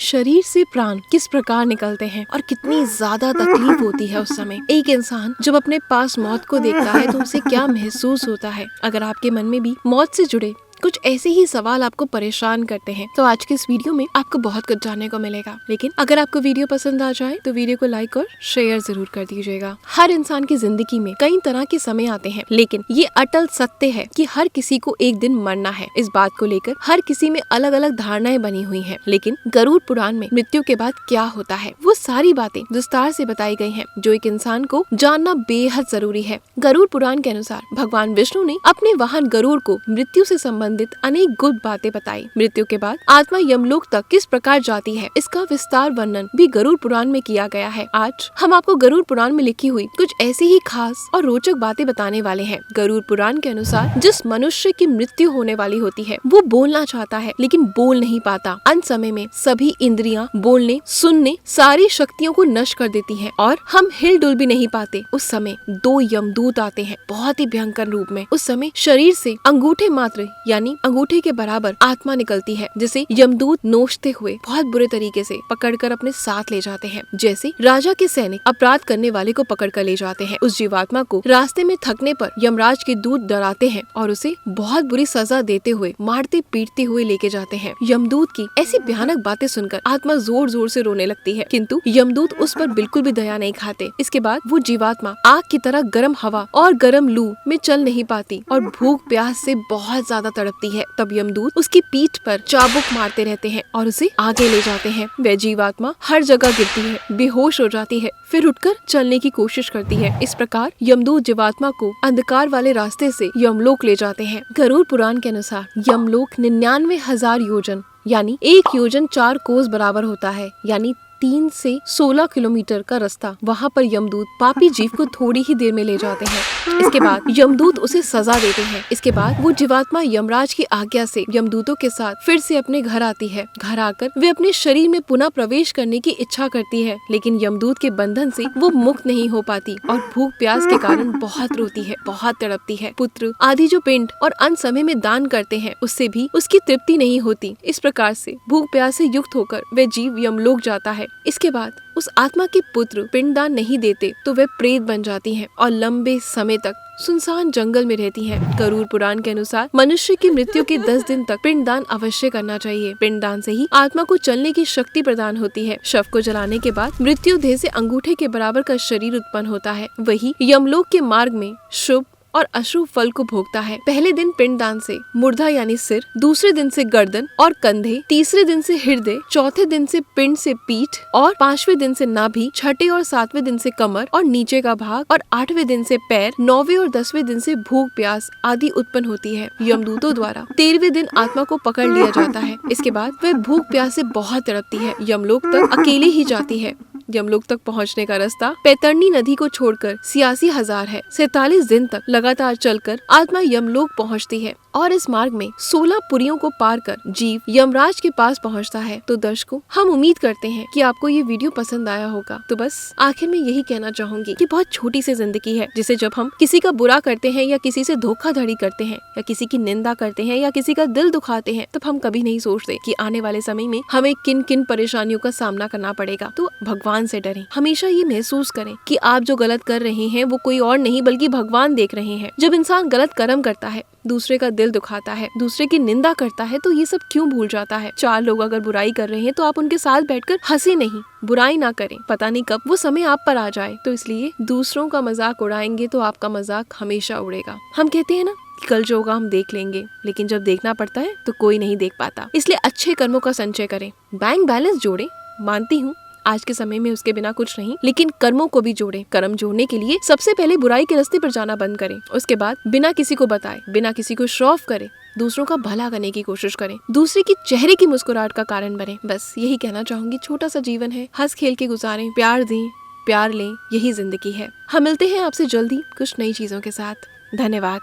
शरीर से प्राण किस प्रकार निकलते हैं और कितनी ज्यादा तकलीफ होती है उस समय। एक इंसान जब अपने पास मौत को देखता है तो उसे क्या महसूस होता है। अगर आपके मन में भी मौत से जुड़े कुछ ऐसे ही सवाल आपको परेशान करते हैं तो आज के इस वीडियो में आपको बहुत कुछ जानने को मिलेगा। लेकिन अगर आपको वीडियो पसंद आ जाए तो वीडियो को लाइक और शेयर जरूर कर दीजिएगा। हर इंसान की जिंदगी में कई तरह के समय आते हैं, लेकिन ये अटल सत्य है कि हर किसी को एक दिन मरना है। इस बात को लेकर हर किसी में अलग अलग धारणाएं बनी हुई है। लेकिन गरुड़ पुराण में मृत्यु के बाद क्या होता है वो सारी बातें विस्तार से बताई गई है, जो एक इंसान को जानना बेहद जरूरी है। गरुड़ पुराण के अनुसार भगवान विष्णु ने अपने वाहन गरुड़ को मृत्यु से संबंधित अनेक गुप्त बातें बताई। मृत्यु के बाद आत्मा यमलोक तक किस प्रकार जाती है, इसका विस्तार वर्णन भी गरुड़ पुराण में किया गया है। आज हम आपको गरुड़ पुराण में लिखी हुई कुछ ऐसी ही खास और रोचक बातें बताने वाले हैं। गरुड़ पुराण के अनुसार जिस मनुष्य की मृत्यु होने वाली होती है वो बोलना चाहता है लेकिन बोल नहीं पाता। अंत समय में सभी इंद्रियां बोलने, सुनने, सारी शक्तियों को नष्ट कर देती है और हम हिल डुल भी नहीं पाते। उस समय दो यमदूत आते हैं बहुत ही भयंकर रूप में। उस समय शरीर से अंगूठे मात्र यानी अंगूठे के बराबर आत्मा निकलती है, जिसे यमदूत नोचते हुए बहुत बुरे तरीके से पकड़कर अपने साथ ले जाते हैं। जैसे राजा के सैनिक अपराध करने वाले को पकड़कर ले जाते हैं। उस जीवात्मा को रास्ते में थकने पर यमराज के दूत डराते हैं और उसे बहुत बुरी सजा देते हुए मारते पीटते हुए लेके जाते हैं। यमदूत की ऐसी भयानक बातें सुनकर आत्मा जोर जोर से रोने लगती है, किंतु यमदूत उस पर बिल्कुल भी दया नहीं खाते। इसके बाद वो जीवात्मा आग की तरह गर्म हवा और गर्म लू में चल नहीं पाती और भूख प्यास से बहुत ज्यादा तड़पती है। तब यमदूत उसकी पीठ पर चाबुक मारते रहते हैं और उसे आगे ले जाते हैं। वह जीवात्मा हर जगह गिरती है, बेहोश हो जाती है, फिर उठकर चलने की कोशिश करती है। इस प्रकार यमदूत जीवात्मा को अंधकार वाले रास्ते से यमलोक ले जाते हैं। गरुड़ पुराण के अनुसार यमलोक 99,000 योजन यानी 1 योजन 4 कोस बराबर होता है, यानी 3 से 16 किलोमीटर का रास्ता। वहाँ पर यमदूत पापी जीव को थोड़ी ही देर में ले जाते हैं। इसके बाद यमदूत उसे सजा देते हैं। इसके बाद वो जीवात्मा यमराज की आज्ञा से यमदूतों के साथ फिर से अपने घर आती है। घर आकर वे अपने शरीर में पुनः प्रवेश करने की इच्छा करती है, लेकिन यमदूत के बंधन से वो मुक्त नहीं हो पाती और भूख प्यास के कारण बहुत रोती है, बहुत तड़पती है। पुत्र आदि जो पिंड और अंत समय में दान करते हैं उससे भी उसकी तृप्ति नहीं होती। इस प्रकार से भूख प्यास से युक्त होकर वह जीव यमलोक जाता है। इसके बाद उस आत्मा के पुत्र पिंडदान नहीं देते तो वे प्रेत बन जाती हैं और लंबे समय तक सुनसान जंगल में रहती हैं। गरुड़ पुराण के अनुसार मनुष्य की मृत्यु के 10 दिन तक पिंडदान अवश्य करना चाहिए। पिंडदान से ही आत्मा को चलने की शक्ति प्रदान होती है। शव को जलाने के बाद मृत्यु देह से अंगूठे के बराबर का शरीर उत्पन्न होता है। वही यमलोक के मार्ग में शुभ और अशुभ फल को भोगता है। पहले दिन पिंडदान से मुर्दा यानी सिर, दूसरे दिन से गर्दन और कंधे, तीसरे दिन से हृदय, चौथे दिन से पिंड से पीठ और 5वें दिन से नाभि, छठे और 7वें दिन से कमर और नीचे का भाग और 8वें दिन से पैर, 9वें और 10वें दिन से भूख प्यास आदि उत्पन्न होती है। यमदूतों द्वारा 13वें दिन आत्मा को पकड़ लिया जाता है। इसके बाद वह भूख प्यास से बहुत तड़पती है। यमलोक तक अकेले ही जाती है। यमलोक तक पहुंचने का रास्ता पैतरनी नदी को छोड़कर 86,000 है। 47 दिन तक लगातार चलकर आत्मा यमलोक पहुंचती है और इस मार्ग में 16 पुरियों को पार कर जीव यमराज के पास पहुंचता है। तो दर्शकों, हम उम्मीद करते हैं कि आपको ये वीडियो पसंद आया होगा। तो बस आखिर में यही कहना चाहूंगी कि बहुत छोटी सी जिंदगी है, जिसे जब हम किसी का बुरा करते हैं या किसी से धोखाधड़ी करते हैं या किसी की निंदा करते हैं या किसी का दिल दुखाते हैं, तब हम कभी नहीं सोचते कि आने वाले समय में हमें किन किन परेशानियों का सामना करना पड़ेगा। तो भगवान से डरें। हमेशा ये महसूस करें कि आप जो गलत कर रहे हैं वो कोई और नहीं बल्कि भगवान देख रहे हैं। जब इंसान गलत कर्म करता है, दूसरे का दिल दुखाता है, दूसरे की निंदा करता है, तो ये सब क्यों भूल जाता है। 4 लोग अगर बुराई कर रहे हैं तो आप उनके साथ बैठकर हंसे नहीं, बुराई ना करें। पता नहीं कब वो समय आप पर आ जाए। तो इसलिए दूसरों का मजाक उड़ाएंगे तो आपका मजाक हमेशा उड़ेगा। हम कहते हैं ना कि कल जो होगा हम देख लेंगे, लेकिन जब देखना पड़ता है तो कोई नहीं देख पाता। इसलिए अच्छे कर्मों का संचय करें, बैंक बैलेंस जोड़ें। मानती हूँ आज के समय में उसके बिना कुछ नहीं, लेकिन कर्मों को भी जोड़ें। कर्म जोड़ने के लिए सबसे पहले बुराई के रास्ते पर जाना बंद करें। उसके बाद बिना किसी को बताए, बिना किसी को शो ऑफ करे, दूसरों का भला करने की कोशिश करें, दूसरे की चेहरे की मुस्कुराहट का कारण बने। बस यही कहना चाहूंगी। छोटा सा जीवन है, हंस खेल के गुजारें, प्यार दें, प्यार लें, यही जिंदगी है। हम मिलते हैं आपसे जल्दी कुछ नई चीजों के साथ। धन्यवाद।